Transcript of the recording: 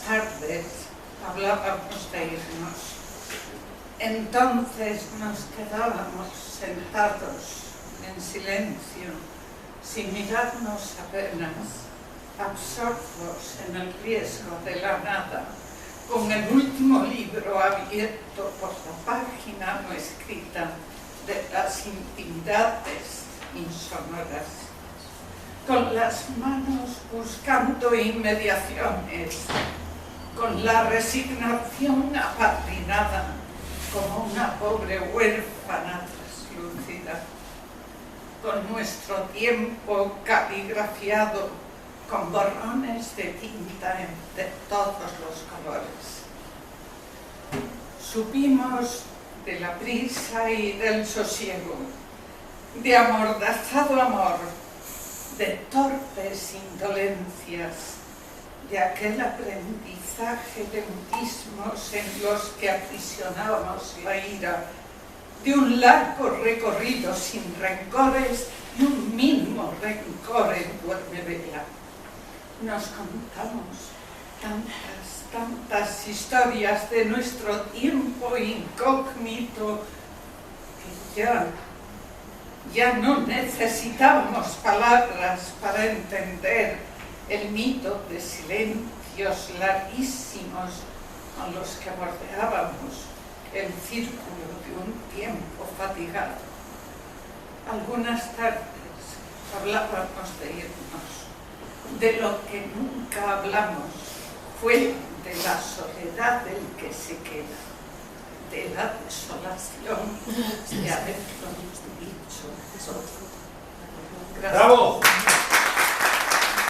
tardes hablábamos de irnos. Entonces nos quedábamos sentados en silencio, sin mirarnos apenas, absortos en el riesgo de la nada, con el último libro abierto por la página no escrita de las intimidades insonoras, con las manos buscando inmediaciones, con la resignación apadrinada como una pobre huérfana translúcida, con nuestro tiempo caligrafiado con borrones de tinta de todos los colores. Supimos de la prisa y del sosiego, de amordazado amor, de torpes indolencias, de aquel aprendizaje de mutismos en los que aprisionábamos la ira, de un largo recorrido sin rencores y un mínimo rencor en Duermevela. Nos contamos tantas historias de nuestro tiempo incógnito que ya no necesitábamos palabras para entender el mito de silencios larguísimos con los que bordeábamos el círculo de un tiempo fatigado. Algunas tardes hablábamos de irnos. De lo que nunca hablamos fue de la soledad del que se queda, de la desolación de haberlo dicho todo. Gracias. ¡Bravo!